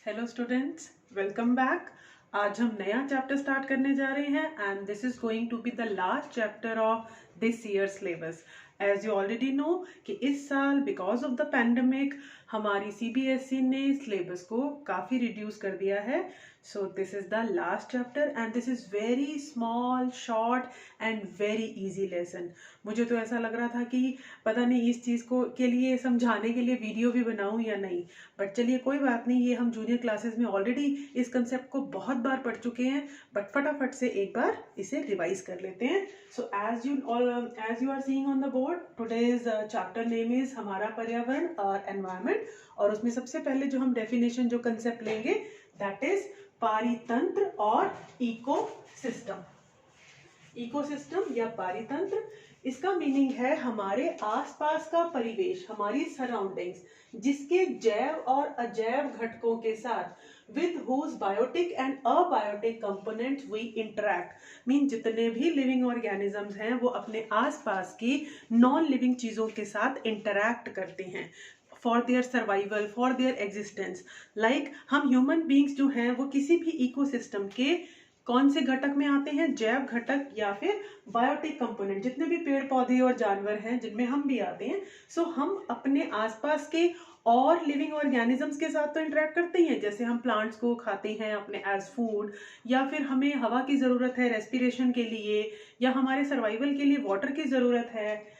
Hello students, welcome back. आज हम नया चैप्टर स्टार्ट करने जा रहे हैं and this is going to be the last chapter of this year syllabus. As you already know कि इस साल बिकॉज ऑफ द पैंडमिक हमारी सीबीएसई ने सिलेबस को काफ़ी रिड्यूस कर दिया है। So this is the last chapter and this is very small short and very easy lesson. मुझे तो ऐसा लग रहा था कि पता नहीं इस चीज़ को के लिए समझाने के लिए वीडियो भी बनाऊं या नहीं, बट चलिए कोई बात नहीं, ये हम जूनियर क्लासेस में ऑलरेडी इस कंसेप्ट को बहुत बार पढ़ चुके हैं, बट फटाफट से एक बार इसे रिवाइज कर लेते हैं। So as you are seeing on the board, today's chapter name is हमारा पर्यावरण और एनवायरनमेंट, और उसमें सबसे पहले जो हम डेफिनेशन जो कंसेप्ट लेंगे दैट इज पारितंत्र और इकोसिस्टम। इकोसिस्टम या पारितंत्र, इसका मीनिंग है हमारे आसपास का परिवेश, हमारी सराउंडिंग्स, जिसके जैव और अजैव घटकों के साथ with whose biotic and abiotic components we interact. Mean जितने भी लिविंग ऑर्गेनिजम्स हैं वो अपने आसपास की नॉन लिविंग चीजों के साथ इंटरैक्ट करते हैं for their survival, for their existence. Like हम ह्यूमन बींग्स जो हैं वो किसी भी इकोसिस्टम के कौन से घटक में आते हैं, जैव घटक या फिर बायोटिक कंपोनेंट, जितने भी पेड़ पौधे और जानवर हैं जिनमें हम भी आते हैं। सो हम अपने आसपास के और लिविंग ऑर्गेनिजम्स के साथ तो इंटरेक्ट करते ही हैं, जैसे हम प्लांट्स को खाते हैं अपने एज फूड, या फिर हमें हवा की ज़रूरत है रेस्पिरेशन के लिए, या हमारे सर्वाइवल के लिए वाटर की ज़रूरत है,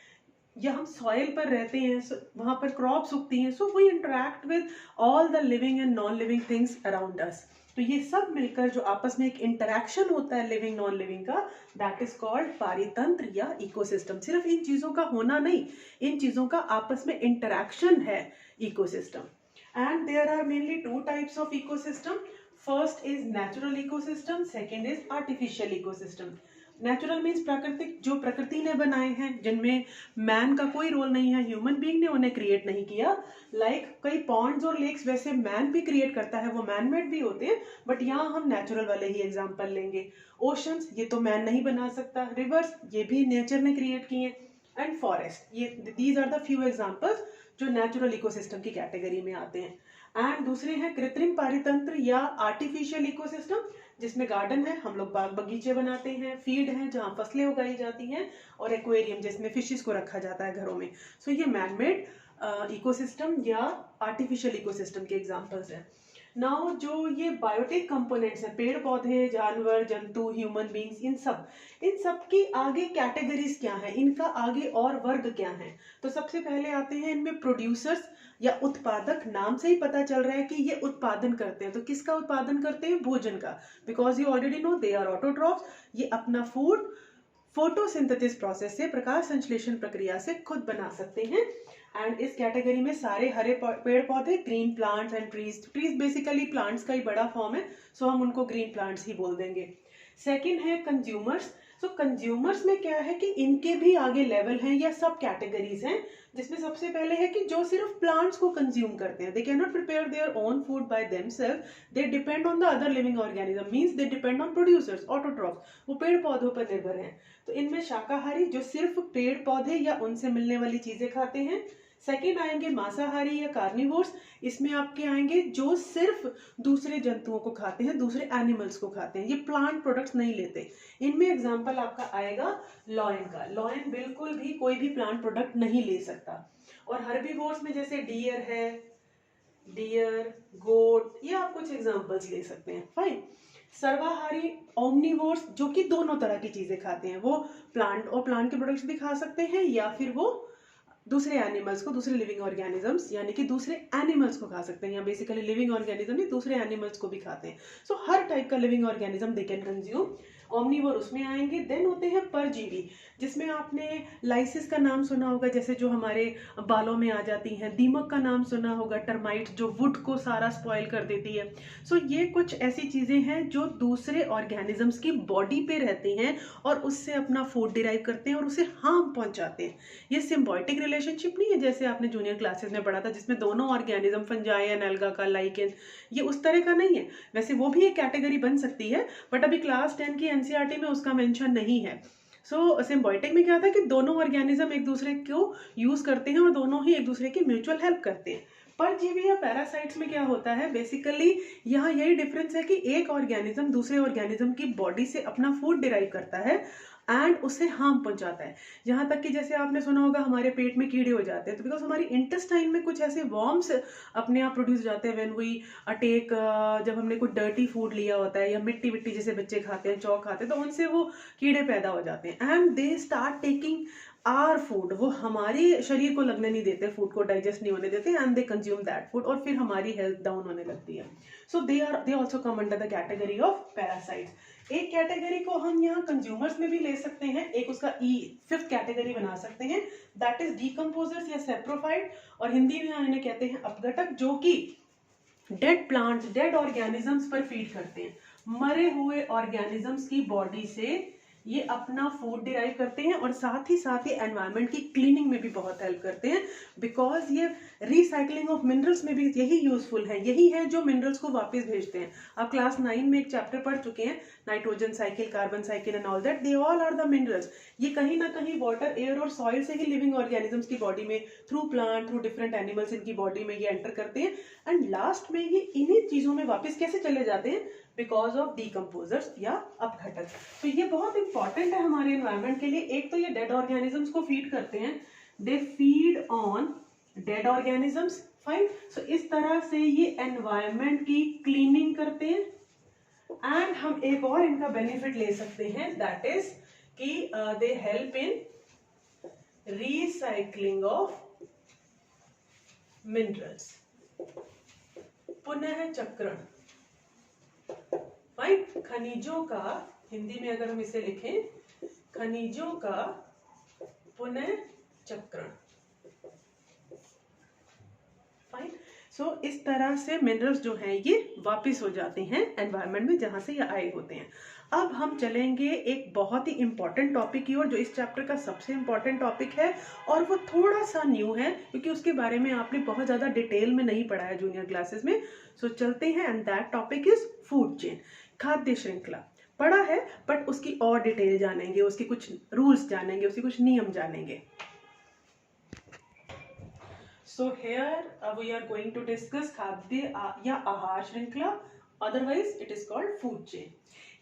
या हम सॉइल पर रहते हैं, वहाँ पर क्रॉप्स उगती हैं। So we interact with all the living and non living things around us. तो ये सब मिलकर जो आपस में एक इंटरेक्शन होता है लिविंग नॉन लिविंग का, दैट इज कॉल्ड पारितंत्र या इकोसिस्टम। सिर्फ इन चीजों का होना नहीं, इन चीजों का आपस में इंटरेक्शन है ecosystem. And there are mainly two types of ecosystem. First is natural ecosystem, second is artificial ecosystem. Natural means प्राकृतिक, जो प्रकृति ने बनाए हैं, जिनमें मैन का कोई रोल नहीं है, ह्यूमन बीइंग ने उन्हें क्रिएट नहीं किया। लाइक कई पॉन्ड्स और लेक्स वैसे मैन भी क्रिएट करता है, वो मैन मेड भी होते हैं, बट यहाँ हम नेचुरल वाले ही एग्जांपल लेंगे। ओशंस, ये तो मैन नहीं बना सकता। रिवर्स, ये भी नेचर ने क्रिएट किए। एंड फॉरेस्ट, ये these are the few examples जो नेचुरल इकोसिस्टम की कैटेगरी में आते हैं। एंड दूसरे हैं कृत्रिम पारितंत्र या आर्टिफिशियल इकोसिस्टम, जिसमें गार्डन है, हम लोग बाग बगीचे बनाते हैं, फील्ड है जहाँ फसलें उगाई जाती हैं, और एक्वेरियम जिसमें फिशेस को रखा जाता है घरों में। सो ये मैन मेड इकोसिस्टम या आर्टिफिशियल इकोसिस्टम के एग्जांपल्स हैं। नाउ जो ये बायोटिक कंपोनेंट्स हैं, पेड़ पौधे, जानवर, जंतु, ह्यूमन बींग्स, इन सब की आगे कैटेगरीज क्या है, इनका आगे और वर्ग क्या है। तो सबसे पहले आते हैं इनमें प्रोड्यूसर्स या उत्पादक। नाम से ही पता चल रहा है कि ये उत्पादन करते हैं। तो किसका उत्पादन करते हैं? भोजन का, because you already know they are autotrophs. ये अपना फूड फोटोसिंथेसिस प्रोसेस से, प्रकाश संश्लेषण प्रक्रिया से खुद बना सकते हैं। एंड इस कैटेगरी में सारे हरे पेड़ पौधे, green plants and trees basically plants का ही बड़ा फॉर्म है, सो हम उनको ग्रीन प्लांट्स ही बोल देंगे। सेकेंड है कंज्यूमर्स। सो कंज्यूमर्स में क्या है कि इनके भी आगे लेवल हैं या सब कैटेगरीज हैं, जिसमें सबसे पहले है कि जो सिर्फ प्लांट्स को कंज्यूम करते हैं। They can not prepare their own food by themselves, they depend on the other living organism, means they depend on producers, autotrophs, वो पेड़ पौधों पर निर्भर हैं। तो इनमें शाकाहारी, जो सिर्फ पेड़ पौधे या उनसे मिलने वाली चीजें खाते हैं। सेकेंड आएंगे मांसाहारी या कार्निवोर्स, इसमें आपके आएंगे जो सिर्फ दूसरे जंतुओं को खाते हैं, दूसरे एनिमल्स को खाते हैं, ये प्लांट प्रोडक्ट्स नहीं लेते। इनमें एग्जांपल आपका आएगा लॉयन का। लॉयन बिल्कुल भी कोई भी प्लांट प्रोडक्ट नहीं ले सकता। और हर्बीवोर्स में जैसे डियर है, डियर, गोट, ये आप कुछ एग्जांपल्स ले सकते हैं। फाइन। सर्वाहारी ओमनिवोर्स, जो कि दोनों तरह की चीजें खाते हैं, वो प्लांट और प्लांट के प्रोडक्ट्स भी खा सकते हैं, या फिर वो दूसरे एनिमल्स को, दूसरे लिविंग ऑर्गेनिजम्स यानी कि दूसरे एनिमल्स को खा सकते हैं, या बेसिकली लिविंग ऑर्गेनिज्म नहीं, दूसरे एनिमल्स को भी खाते हैं। सो हर टाइप का living organism they can consume. Omnivore उसमें आएंगे। देन होते हैं परजीवी, जिसमें आपने लाइसिस का नाम सुना होगा, जैसे जो हमारे बालों में आ जाती हैं। दीमक का नाम सुना होगा, टर्माइट, जो वुड को सारा स्पॉइल कर देती है। सो ये कुछ ऐसी चीजें हैं जो दूसरे ऑर्गेनिजम्स की बॉडी पे रहती हैं और उससे अपना फूड डिराइव करते हैं और उसे हार्म पहुंचाते हैं। ये सिम्बायोटिक रिलेशनशिप नहीं है जैसे आपने जूनियर क्लासेस में पढ़ा था, जिसमें दोनों ऑर्गेनिज्म, फंजाई एंड एल्गा का, लाइकेन, ये उस तरह का नहीं है। वैसे वो भी एक कैटेगरी बन सकती है, बट अभी क्लास 10 की एनसीईआरटी में उसका मेंशन नहीं है। सो सिम्बायोटिक में क्या था कि दोनों ऑर्गेनिज्म एक दूसरे को यूज करते हैं और दोनों ही एक दूसरे की म्यूचुअल हेल्प करते हैं। परजीवी या पैरासाइट्स में क्या होता है, बेसिकली यहाँ यही डिफरेंस है कि एक ऑर्गेनिज्म दूसरे ऑर्गेनिज्म की बॉडी से अपना फूड डिराइव करता है एंड उसे हार्म पहुंचाता है। यहाँ तक कि जैसे आपने सुना होगा हमारे पेट में कीड़े हो जाते हैं, तो बिकॉज हमारी इंटेस्टाइन में कुछ ऐसे वॉर्म्स अपने आप प्रोड्यूस हो जाते हैं व्हेन वी अटेक, जब हमने कुछ डर्टी फूड लिया होता है या मिट्टी विट्टी जैसे बच्चे खाते हैं, चौक खाते हैं, तो उनसे वो कीड़े पैदा हो जाते हैं and they start taking our food. वो हमारे शरीर को लगने नहीं देते, फूड को डाइजेस्ट नहीं होने देते and they consume that food, और फिर हमारी हेल्थ डाउन होने लगती है। So they also come under the category of parasites. एक कैटेगरी को हम यहाँ कंज्यूमर्स में भी ले सकते हैं, एक उसका फिफ्थ कैटेगरी बना सकते हैं, दैट इज डीकम्पोजर्स या सेप्रोफाइट, और हिंदी में इन्हें कहते हैं अपघटक, जो कि डेड प्लांट्स, डेड ऑर्गेनिजम्स पर फीड करते हैं। मरे हुए ऑर्गेनिजम्स की बॉडी से ये अपना फूड डिराइव करते हैं और साथ ही एनवायरनमेंट की क्लीनिंग में भी बहुत हेल्प करते हैं, बिकॉज ये रिसाइकलिंग ऑफ मिनरल्स में भी यही यूजफुल है, यही है जो मिनरल्स को वापस भेजते हैं। आप क्लास 9 में एक चैप्टर पढ़ चुके हैं, nitrogen cycle, carbon cycle and all that, they all are the minerals. ये कहीं ना कहीं वाटर, एयर और सॉइल से ही लिविंग ऑर्गेनिजम्स की बॉडी में, through plant, through different animals इनकी बॉडी में ये एंटर करते हैं एंड लास्ट में ये इन्हीं चीजों में वापस कैसे चले जाते हैं, बिकॉज ऑफ डीकम्पोजर्स या अपघटक। तो ये बहुत इंपॉर्टेंट है हमारे एनवायरनमेंट के लिए। एक तो ये डेड ऑर्गेनिजम्स को फीड करते हैं, they feed on dead organisms, fine. So इस तरह से ये एनवायरनमेंट की क्लीनिंग करते हैं एंड हम एक और इनका बेनिफिट ले सकते हैं, दैट इज कि they help in recycling of minerals, पुनः चक्रण, फाइन। खनिजों का, हिंदी में अगर हम इसे लिखें, खनिजों का पुनः चक्रण, फाइन। सो इस तरह से मिनरल्स जो हैं ये वापस हो जाते हैं एनवायरनमेंट में जहां से ये आए होते हैं। अब हम चलेंगे एक बहुत ही इंपॉर्टेंट टॉपिक की ओर, जो इस चैप्टर का सबसे इंपॉर्टेंट टॉपिक है और वो थोड़ा सा न्यू है क्योंकि उसके बारे में आपने बहुत ज्यादा डिटेल में नहीं पढ़ा है जूनियर क्लासेस में। सो चलते हैं, and that topic is food chain, खाद्य श्रृंखला। पढ़ा है बट उसकी और डिटेल जानेंगे, उसके कुछ रूल्स जानेंगे, उसके कुछ नियम जानेंगे। So here we are going to discuss खाद्य या आहार श्रृंखला, otherwise it is called food chain।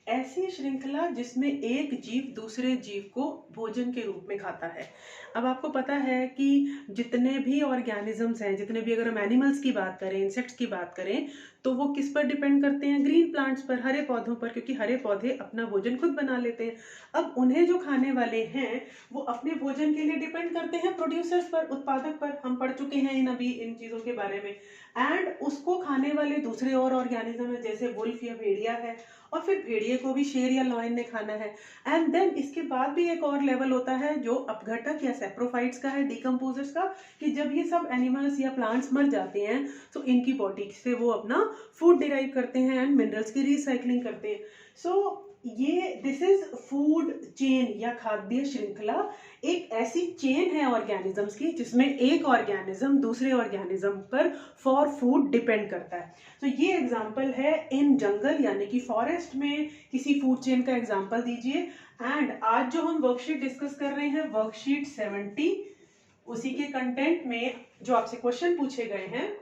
ऐसी श्रृंखला जिसमें एक जीव दूसरे जीव को भोजन के रूप में खाता है। अब आपको पता है कि जितने भी ऑर्गेनिजम्स हैं, जितने भी, अगर हम एनिमल्स की बात करें, इंसेक्ट्स की बात करें, तो वो किस पर डिपेंड करते हैं, ग्रीन प्लांट्स पर, हरे पौधों पर, क्योंकि हरे पौधे अपना भोजन खुद बना लेते हैं। अब उन्हें जो खाने वाले हैं वो अपने भोजन के लिए डिपेंड करते हैं प्रोड्यूसर्स पर, उत्पादक पर। हम पढ़ चुके हैं इन चीजों के बारे में। एंड उसको खाने वाले दूसरे और ऑर्गेनिज्म है, जैसे वुल्फ या भेड़िया है, और फिर भेड़िए को भी शेर या लॉयन ने खाना है। एंड देन इसके बाद भी एक और लेवल होता है जो अपघटक या सेप्रोफाइट्स का है, डीकम्पोजर्स का, कि जब ये सब एनिमल्स या प्लांट्स मर जाते हैं तो इनकी बॉडी से वो अपना फूड डिराइव करते हैं एंड मिनरल्स की रिसाइकलिंग करते हैं। सो ये दिस इज फूड चेन या खाद्य श्रृंखला। एक ऐसी चेन है ऑर्गेनिजम्स की जिसमें एक ऑर्गेनिज्म दूसरे ऑर्गेनिज्म पर फॉर फूड डिपेंड करता है। तो ये एग्जांपल है इन जंगल यानी कि फॉरेस्ट में किसी फूड चेन का एग्जांपल दीजिए। एंड आज जो हम वर्कशीट डिस्कस कर रहे हैं, वर्कशीट 70, उसी के कंटेंट में जो आपसे क्वेश्चन पूछे गए हैं,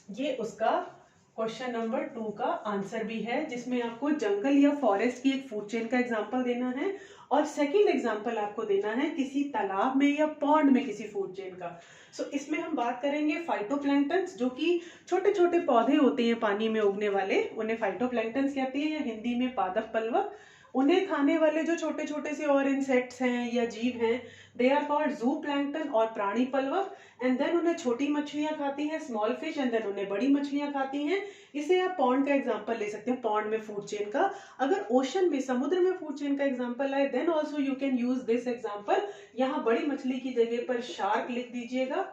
ये उसका क्वेश्चन नंबर 2 का आंसर भी है, जिसमें आपको जंगल या फॉरेस्ट की एक फूड चेन का एग्जांपल देना है और सेकंड एग्जांपल आपको देना है किसी तालाब में या पॉन्ड में किसी फूड चेन का। सो इसमें हम बात करेंगे फाइटोप्लैंक्टन्स, जो कि छोटे छोटे पौधे होते हैं पानी में उगने वाले, उन्हें फाइटोप्लैंक्टन्स कहते हैं, या हिंदी में पादप पल्लवक। उन्हें खाने वाले जो छोटे छोटे से और इंसेक्ट्स हैं या जीव हैं, दे आर कॉल्ड जू प्लैंक्टन और प्राणी पल्लवक। एंड देन उन्हें छोटी मछलियां खाती हैं, स्मॉल फिश, एंड देन उन्हें बड़ी मछलियां खाती हैं। इसे आप पॉन्ड का एग्जांपल ले सकते हैं, पॉन्ड में फूड चेन का। अगर ओशन में, समुद्र में फूड चेन का एग्जांपल आए, then also you can use this example. यहाँ बड़ी मछली की जगह पर शार्क लिख दीजिएगा,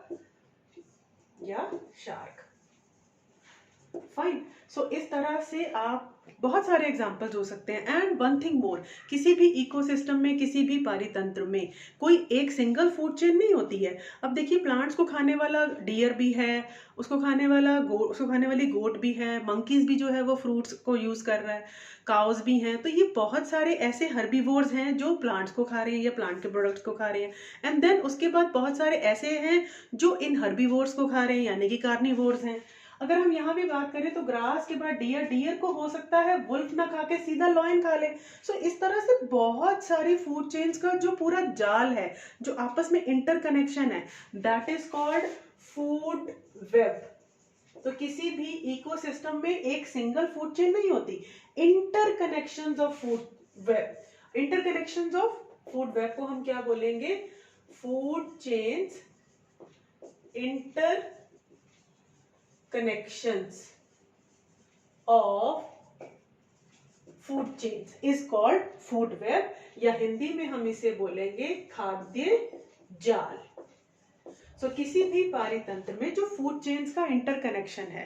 या शार्क, फाइन। सो इस तरह से आप बहुत सारे एग्जाम्पल्स हो सकते हैं। एंड वन थिंग मोर, किसी भी इकोसिस्टम में, किसी भी पारितंत्र में कोई एक सिंगल फूड चेन नहीं होती है। अब देखिए, प्लांट्स को खाने वाला डियर भी है, उसको खाने वाली गोट भी है, मंकीज भी जो है वो फ्रूट्स को यूज कर रहा है, काउज भी हैं। तो ये बहुत सारे ऐसे हर्बीवोर्स हैं जो प्लांट्स को खा रहे हैं या प्लांट के प्रोडक्ट्स को खा रहे हैं। एंड देन उसके बाद बहुत सारे ऐसे हैं जो इन हर्बीवोर्स को खा रहे हैं, यानी कि कार्निवोर्स हैं। अगर हम यहाँ भी बात करें तो ग्रास के बाद डियर को हो सकता है वुल्फ ना खा के सीधा लॉयन खा ले। सो इस तरह से बहुत सारी फूड चेन्स का जो पूरा जाल है, जो आपस में इंटरकनेक्शन है, that is called food web. तो किसी भी इकोसिस्टम में एक सिंगल फूड चेन नहीं होती, interconnections of food web. Interconnections of food web को हम क्या बोलेंगे? Food chains, inter connections of food chains is called food web, या हिंदी में हम इसे बोलेंगे खाद्य जाल। सो किसी भी पारितंत्र में जो फूड चेन्स का इंटरकनेक्शन है,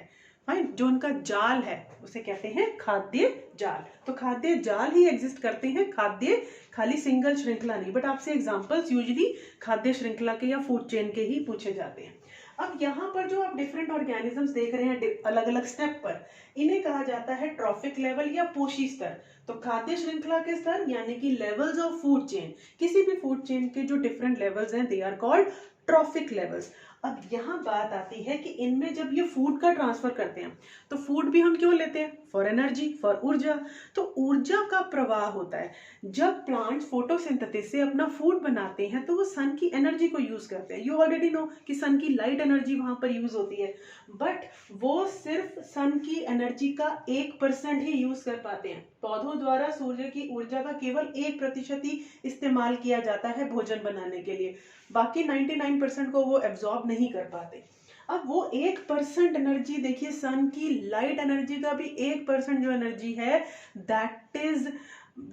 फाइन, जो उनका जाल है, उसे कहते हैं खाद्य जाल। तो खाद्य जाल ही एग्जिस्ट करते हैं, खाद्य खाली सिंगल श्रृंखला नहीं। बट आपसे एग्जांपल्स यूजुअली खाद्य श्रृंखला के या फूड चेन के ही पूछे जाते हैं। अब यहाँ पर जो आप डिफरेंट ऑर्गेनिजम्स देख रहे हैं अलग अलग स्टेप पर, इन्हें कहा जाता है ट्रॉफिक लेवल या पोषी स्तर। तो खाद्य श्रृंखला के स्तर यानी कि लेवल्स ऑफ फूड चेन, किसी भी फूड चेन के जो डिफरेंट लेवल्स हैं, they are called trophic levels. अब यहाँ बात आती है कि इनमें जब ये फूड का ट्रांसफर करते हैं, तो फूड भी हम क्यों लेते हैं? फॉर एनर्जी, फॉर ऊर्जा। तो ऊर्जा का प्रवाह होता है। जब प्लांट्स फोटोसिंथेसिस से अपना फूड बनाते हैं तो वो सन की एनर्जी को यूज करते हैं। यू ऑलरेडी नो कि सन की लाइट एनर्जी वहां पर यूज होती है, बट वो सिर्फ सन की एनर्जी का 1% ही यूज कर पाते हैं। पौधों द्वारा सूर्य की ऊर्जा का केवल 1% ही इस्तेमाल किया जाता है भोजन बनाने के लिए, बाकी 99% को वो एब्जॉर्ब नहीं कर पाते। अब वो 1% एनर्जी देखिए, सन की लाइट एनर्जी का भी 1% जो एनर्जी है, दैट इज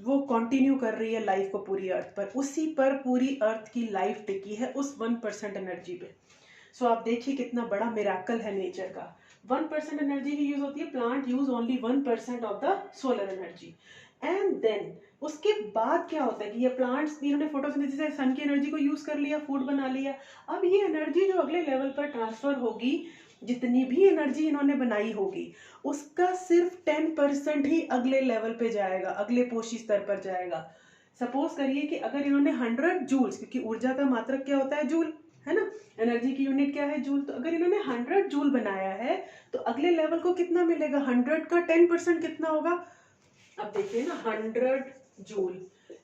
वो कंटिन्यू कर रही है लाइफ को पूरी अर्थ पर। उसी पर पूरी अर्थ की लाइफ टिकी है, उस 1% एनर्जी पे। सो आप देखिए कितना बड़ा मिरेकल है नेचर का। 1% एनर्जी ही यूज होती है, plant use only 1% of the solar energy. And then उसके बाद क्या होता है कि ये प्लांट्स, इन्होंने फोटोसिंथेसिस से सन की एनर्जी को यूज कर लिया, फूड बना लिया। अब ये एनर्जी जो अगले लेवल पर ट्रांसफर होगी, जितनी भी एनर्जी इन्होंने बनाई होगी, उसका सिर्फ 10% ही अगले लेवल पे जाएगा, अगले पोषी स्तर पर जाएगा। सपोज करिए कि अगर इन्होंने 100 जूल्स, क्योंकि ऊर्जा का मात्रक क्या होता है? जूल, है ना? एनर्जी की यूनिट क्या है? जूल। तो अगर इन्होंने 100 जूल बनाया है तो अगले लेवल को कितना मिलेगा? 100 का 10% कितना होगा? अब देखिए ना, 100 जूल,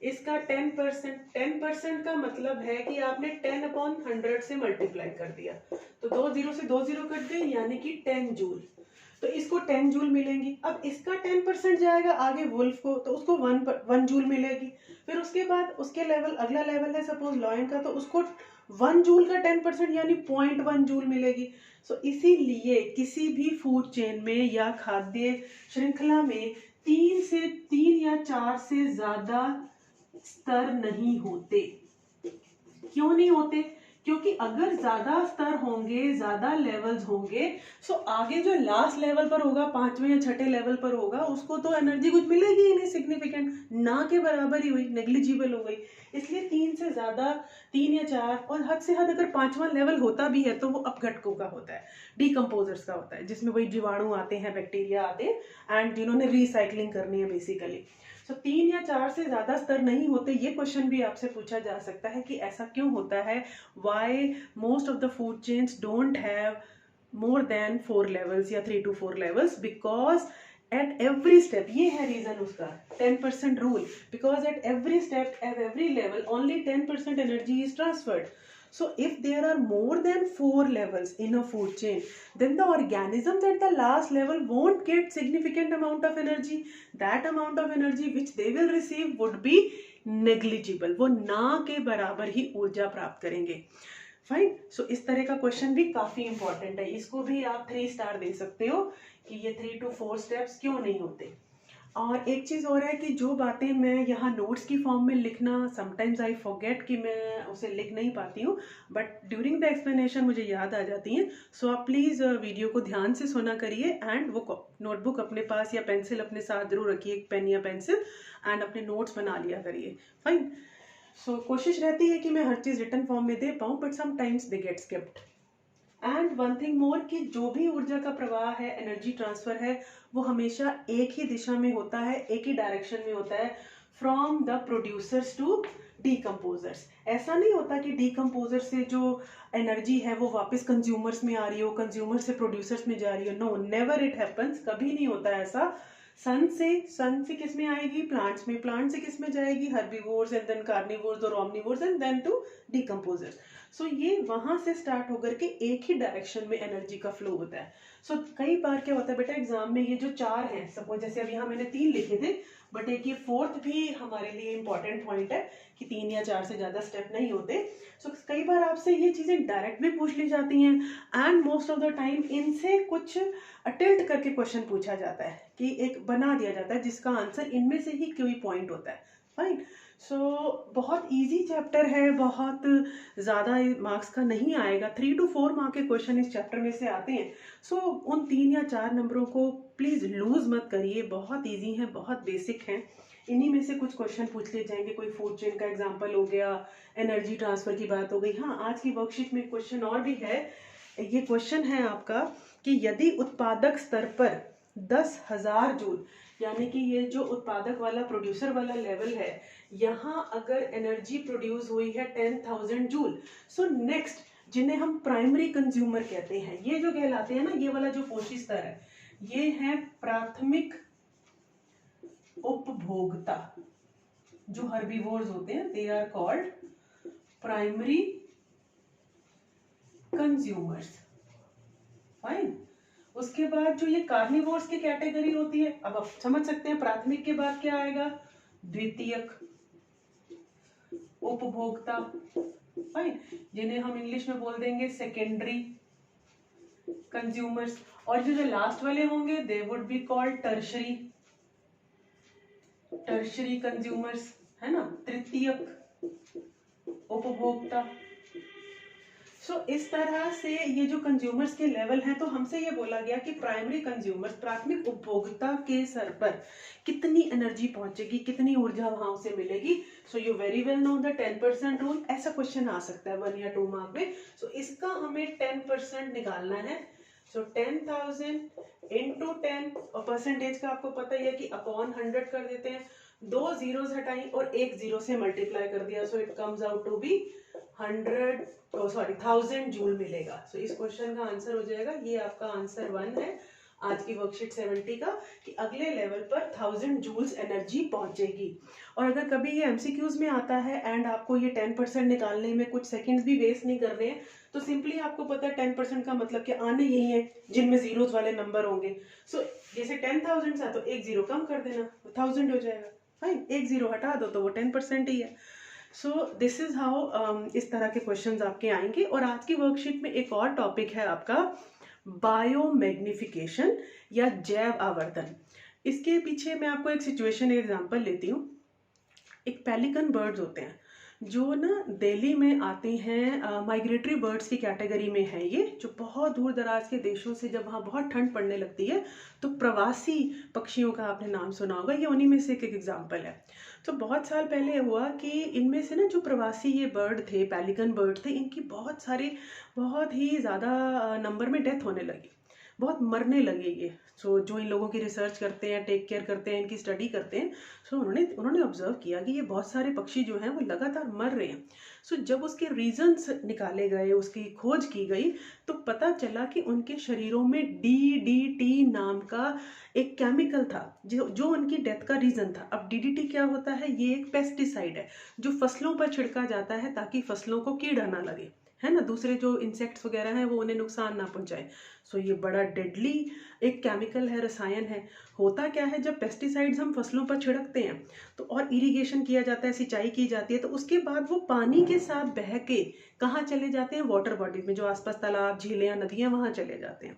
इसका 10% का मतलब है कि आपने 10/100 से मल्टीप्लाई कर दिया, तो 2 0 से 2 0 कट गई, यानी कि 10 जूल। तो इसको 10 जूल मिलेंगी। अब इसका 10% जाएगा आगे वुल्फ को, तो उसको 1 जूल मिलेगी। फिर उसके बाद उसके लेवल, अगला लेवल है सपोज लॉयन का, तो उसको 1 जूल का 10% यानी 0.1 जूल मिलेगी। सो इसीलिए किसी भी फूड चेन में या खाद्य श्रृंखला में 3 या 4 से ज्यादा स्तर नहीं होते। क्यों नहीं होते? क्योंकि अगर ज्यादा स्तर होंगे, ज्यादा लेवल्स होंगे, सो आगे जो लास्ट लेवल पर होगा, 5वें या 6ठे लेवल पर होगा, उसको तो एनर्जी कुछ मिलेगी ही नहीं, सिग्निफिकेंट ना के बराबर ही हुई, नेग्लिजिबल हो गई। इसलिए 3 से ज्यादा, 3 या 4, और हद से हद अगर 5वां लेवल होता भी है तो वो अपघटकों का होता है, डिकम्पोजर्स का होता है, जिसमें वही जीवाणु आते हैं, बैक्टीरिया आते हैं, एंड जिन्होंने रिसाइकलिंग करनी है बेसिकली। तो 3 या 4 से ज्यादा स्तर नहीं होते। ये क्वेश्चन भी आपसे पूछा जा सकता है कि ऐसा क्यों होता है? Why most of the food chains don't have more than 4 levels या 3 to 4 levels? Because at every step, ये है रीजन उसका, 10% rule. Because at every step, at every level, only 10% energy is transferred. So if there are more than 4 levels in a food chain, then the organisms at the last level won't get significant amount of energy. That amount of energy which they will receive would be negligible. वो ना के बराबर ही ऊर्जा प्राप्त करेंगे। Fine. So इस तरह का क्वेश्चन भी काफी इंपॉर्टेंट है, इसको भी आप 3 स्टार दे सकते हो कि ये 3 to 4 स्टेप्स क्यों नहीं होते। और एक चीज़ और है कि जो बातें मैं यहाँ नोट्स की फॉर्म में लिखना समटाइम्स आई फॉरगेट कि मैं उसे लिख नहीं पाती हूँ, बट ड्यूरिंग द एक्सप्लेनेशन मुझे याद आ जाती हैं। सो आप प्लीज़ वीडियो को ध्यान से सुना करिए एंड वो नोटबुक अपने पास या पेंसिल अपने साथ जरूर रखिए, एक पेन या पेंसिल, एंड अपने नोट्स बना लिया करिए। फाइन। सो कोशिश रहती है कि मैं हर चीज़ रिटन फॉर्म में दे पाऊँ, but sometimes they get skipped. And one thing more कि जो भी ऊर्जा का प्रवाह है, एनर्जी ट्रांसफर है, वो हमेशा एक ही दिशा में होता है, एक ही डायरेक्शन में होता है, from the producers to decomposers. ऐसा नहीं होता कि डीकम्पोजर से जो एनर्जी है वो वापस कंज्यूमर्स में आ रही हो, कंज्यूमर से प्रोड्यूसर्स में जा रही हो। नो, नेवर इट हैपन्स, कभी नहीं होता ऐसा। सन से किस में आएगी? प्लांट्स में। प्लांट से किस में जाएगी? हर्बीवोर्स एंड देन कार्निवोर्स और omnivores and then to decomposers. So ये वहां से स्टार्ट होकर के एक ही डायरेक्शन में एनर्जी का फ्लो होता है। सो कई बार क्या होता है बेटा, एग्जाम में ये जो 4 हैं, सपोज जैसे अभी यहाँ मैंने 3 लिखे थे, बट एक ये 4th भी हमारे लिए इंपॉर्टेंट पॉइंट है कि 3 या 4 से ज्यादा स्टेप नहीं होते। सो कई बार आपसे ये चीजें डायरेक्ट भी पूछ ली जाती हैं, and most of the time इनसे कुछ अटेम्प्ट करके क्वेश्चन पूछा जाता है कि एक बना दिया जाता है जिसका आंसर इनमें से ही कोई पॉइंट होता है। फाइन। सो बहुत इजी चैप्टर है, बहुत ज़्यादा मार्क्स का नहीं आएगा। 3 to 4 मार्क के क्वेश्चन इस चैप्टर में से आते हैं। सो उन 3 या 4 नंबरों को प्लीज़ लूज मत करिए, बहुत इजी हैं, बहुत बेसिक हैं। इन्हीं में से कुछ क्वेश्चन पूछ लिए जाएंगे, कोई फूड चेन का एग्जाम्पल हो गया, एनर्जी ट्रांसफर की बात हो गई। हाँ, आज की वर्कशीट में क्वेश्चन और भी है। ये क्वेश्चन है आपका कि यदि उत्पादक स्तर पर 10,000 जूल, यानी कि ये जो उत्पादक वाला प्रोड्यूसर वाला लेवल है, यहाँ अगर एनर्जी प्रोड्यूस हुई है 10,000 जूल, सो नेक्स्ट जिन्हें हम प्राइमरी कंज्यूमर कहते हैं, ये जो कहलाते हैं ना, ये वाला जो पोषी स्तर है, ये है प्राथमिक उपभोक्ता। जो हर्बीवोर्स होते हैं, they are called primary consumers. Fine. उसके बाद जो ये कार्निवोर्स की कैटेगरी होती है, अब आप समझ सकते हैं प्राथमिक के बाद क्या आएगा? द्वितीयक उपभोक्ता। फाइन। जिन्हें हम इंग्लिश में बोल देंगे सेकेंडरी कंज्यूमर्स। और जो लास्ट वाले होंगे, they would be called tertiary consumers, है ना, तृतीयक उपभोक्ता। सो इस तरह से ये जो कंज्यूमर्स के लेवल हैं, तो हमसे ये बोला गया कि प्राइमरी कंज्यूमर्स, प्राथमिक उपभोक्ता के स्तर पर कितनी एनर्जी पहुंचेगी, कितनी ऊर्जा वहां उसे मिलेगी। So you very well know the 10% rule. ऐसा क्वेश्चन आ सकता है 1 या 2 मार्क में। सो इसका हमें 10% निकालना है। सो 10,000 इंटू 10, और परसेंटेज का आपको पता ही है कि अपॉन 100 कर देते हैं। 2 जीरोस हटाई और 1 जीरो से मल्टीप्लाई कर दिया। So it comes out to be 1000 joule मिलेगा। सो इस क्वेश्चन का आंसर हो जाएगा, ये आपका आंसर 1 है आज की वर्कशीट 70 का, कि अगले लेवल पर 1000 जूल्स एनर्जी पहुंचेगी। और अगर कभी ये एमसीक्यूज में आता है एंड आपको ये 10% निकालने में कुछ सेकंड्स भी वेस्ट नहीं करने हैं, तो सिंपली आपको पता है 10% का मतलब कि आने यही है जिनमें जीरोस वाले नंबर होंगे। सो जैसे 10,000 था तो 1 जीरो कम कर देना, 1000 हो जाएगा। फाइन। 1 जीरो हटा दो तो वो 10% ही है। सो दिस इज हाउ इस तरह के क्वेश्चंस आपके आएंगे। और आज की वर्कशीट में एक और टॉपिक है आपका बायोमैग्निफिकेशन या जैव आवर्धन। इसके पीछे मैं आपको एक सिचुएशन एग्जांपल लेती हूँ। एक पेलिकन बर्ड्स होते हैं जो ना दिल्ली में आते हैं, माइग्रेटरी बर्ड्स की कैटेगरी में है ये, जो बहुत दूर दराज के देशों से, जब वहाँ बहुत ठंड पड़ने लगती है तो प्रवासी पक्षियों का आपने नाम सुना होगा, ये उन्हीं में से एक एग्जाम्पल है। तो बहुत साल पहले हुआ कि इनमें से ना जो प्रवासी ये बर्ड थे, पेलिकन बर्ड थे, इनकी बहुत ही ज़्यादा नंबर में डेथ होने लगी, बहुत मरने लगे ये। सो जो इन लोगों की रिसर्च करते हैं, टेक केयर करते हैं, इनकी स्टडी करते हैं, सो उन्होंने ऑब्जर्व किया कि ये बहुत सारे पक्षी जो हैं वो लगातार मर रहे हैं। सो जब उसके रीजंस निकाले गए, उसकी खोज की गई, तो पता चला कि उनके शरीरों में DDT नाम का एक केमिकल था जो उनकी डेथ का रीजन था। अब DDT क्या होता है? ये एक पेस्टिसाइड है जो फसलों पर छिड़का जाता है ताकि फसलों को कीड़ा ना लगे, है ना, दूसरे जो इंसेक्ट्स वगैरह हैं वो उन्हें नुकसान ना पहुंचाए। सो ये बड़ा डेडली एक केमिकल है, रसायन है। होता क्या है, जब पेस्टिसाइड्स हम फसलों पर छिड़कते हैं तो और इरिगेशन किया जाता है, सिंचाई की जाती है, तो उसके बाद वो पानी के साथ बह के कहाँ चले जाते हैं, वाटर बॉडीज में, जो आसपास तालाब, झीलें या नदियाँ, वहाँ चले जाते हैं।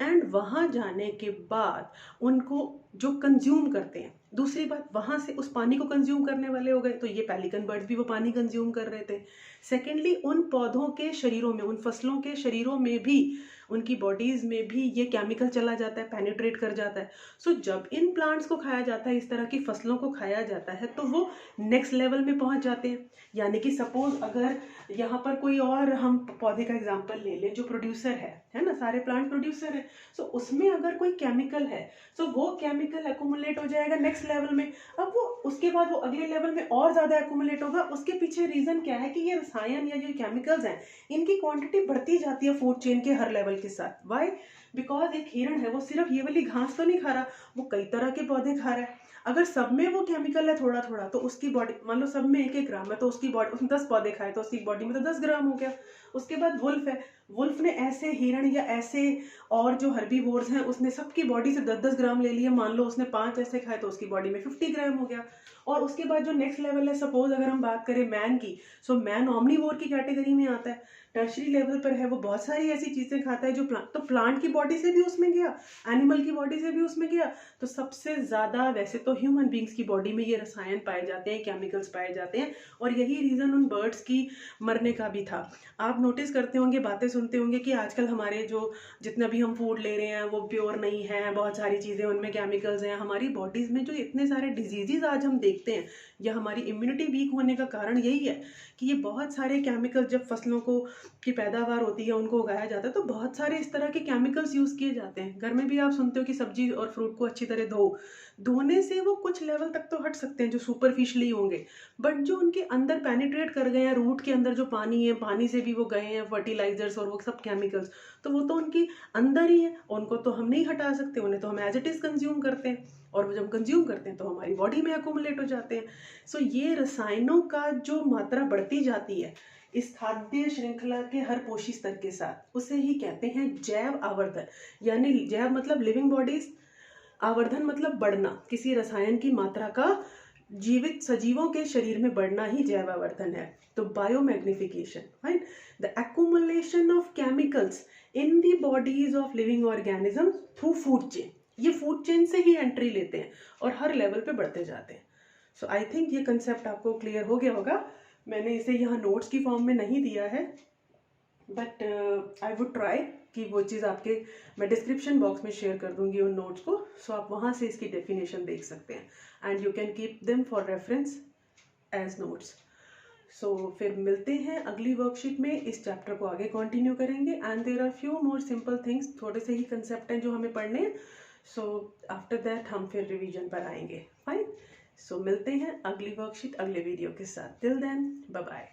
एंड वहाँ जाने के बाद उनको जो कंज्यूम करते हैं, दूसरी बात, वहाँ से उस पानी को कंज्यूम करने वाले हो गए, तो ये पेलिकन बर्ड्स भी वो पानी कंज्यूम कर रहे थे। सेकेंडली, उन पौधों के शरीरों में, उन फसलों के शरीरों में भी, उनकी बॉडीज में भी ये केमिकल चला जाता है, पेनिट्रेट कर जाता है। सो जब इन प्लांट्स को खाया जाता है, इस तरह की फसलों को खाया जाता है, तो वो नेक्स्ट लेवल में पहुंच जाते हैं। यानी कि सपोज अगर यहाँ पर कोई और हम पौधे का एग्जांपल ले लें जो प्रोड्यूसर है ना, सारे प्लांट प्रोड्यूसर है, सो उसमें अगर कोई केमिकल है, सो वो केमिकल एक्यूमुलेट हो जाएगा नेक्स्ट लेवल में। अब वो उसके बाद वो अगले लेवल में और ज्यादा एक्यूमुलेट होगा। उसके पीछे रीजन क्या है कि ये रसायन या जो केमिकल्स हैं, इनकी क्वांटिटी बढ़ती जाती है फूड चेन के हर लेवल के साथ। वाई? बिकॉज एक हिरण है, वो सिर्फ ये वाली घास तो नहीं खा रहा, वो कई तरह के पौधे खा रहा है। अगर सब में वो केमिकल है थोड़ा थोड़ा, तो उसकी बॉडी, मान लो सब में 1-1 ग्राम है, तो उसकी बॉडी, उसने 10 पौधे खाए तो उसकी बॉडी में तो 10 ग्राम हो गया। उसके बाद वुल्फ है, वुल्फ ने ऐसे हिरण या ऐसे और जो हर्बीवोर्स हैं, उसने सबकी बॉडी से 10-10 ग्राम ले लिए, मान लो उसने 5 ऐसे खाए तो उसकी बॉडी में 50 ग्राम हो गया। और उसके बाद जो नेक्स्ट लेवल है, सपोज अगर हम बात करें मैन की, सो मैन ओमनीवोर की कैटेगरी में आता है, टर्शरी लेवल पर है, वो बहुत सारी ऐसी चीजें खाता है जो तो प्लांट की बॉडी से भी उसमें गया, एनिमल की बॉडी से भी उसमें गया। तो सबसे ज्यादा वैसे तो ह्यूमन बींग्स की बॉडी में ये रसायन पाए जाते हैं, केमिकल्स पाए जाते हैं, और यही रीजन उन बर्ड्स की मरने का भी था। आप नोटिस करते होंगे, बातें सुनते होंगे कि आजकल हमारे जो जितना भी हम फूड ले रहे हैं वो प्योर नहीं है, बहुत सारी चीजें उनमें केमिकल्स हैं। हमारी बॉडीज में जो इतने सारे डिजीजेज आज हम देखते हैं, या हमारी इम्यूनिटी वीक होने का कारण यही है कि ये बहुत सारे केमिकल, जब फसलों को की पैदावार होती है, उनको उगाया जाता है, तो बहुत सारे इस तरह के केमिकल्स यूज किए जाते हैं। घर में भी आप सुनते हो कि सब्जी और फ्रूट को अच्छी तरह धोने से वो कुछ लेवल तक तो हट सकते हैं जो सुपरफिशियली होंगे, बट जो उनके अंदर पेनिट्रेट कर गए हैं, रूट के अंदर जो पानी है, पानी से भी वो गए हैं फर्टिलाइजर्स और वो सब केमिकल्स, तो वो तो उनकी अंदर ही है, उनको तो हम नहीं हटा सकते, उन्हें तो हम एज इट इज कंज्यूम करते हैं, और वो जब कंज्यूम करते हैं तो हमारी बॉडी में एक्यूमुलेट हो जाते हैं। सो ये रसायनों का जो मात्रा बढ़ती जाती है इस खाद्य श्रृंखला के हर पोषी स्तर के साथ, उसे ही कहते हैं जैव आवर्धन। यानी जैव मतलब लिविंग बॉडीज, आवर्धन मतलब बढ़ना, किसी रसायन की मात्रा का जीवित सजीवों के शरीर में बढ़ना ही जैव आवर्धन है। तो biomagnification, right, the accumulation of chemicals in the bodies of living organism through food chain. ये फूड चेन से ही एंट्री लेते हैं और हर लेवल पे बढ़ते जाते हैं। सो आई थिंक ये कंसेप्ट आपको क्लियर हो गया होगा। मैंने इसे यहाँ नोट्स की फॉर्म में नहीं दिया है, बट आई वुड ट्राई कि वो चीज़ आपके, मैं डिस्क्रिप्शन बॉक्स में शेयर कर दूंगी उन नोट्स को, सो आप वहाँ से इसकी डेफिनेशन देख सकते हैं, and you can keep them for reference as notes. So फिर मिलते हैं अगली वर्कशीट में, इस चैप्टर को आगे कंटिन्यू करेंगे, and there are few more simple things, थोड़े से ही कंसेप्ट हैं जो हमें पढ़ने हैं। सो आफ्टर दैट हम फिर रिवीजन पर आएंगे। फाइन, सो मिलते हैं अगली वर्कशीट अगले वीडियो के साथ। Till then, bye bye.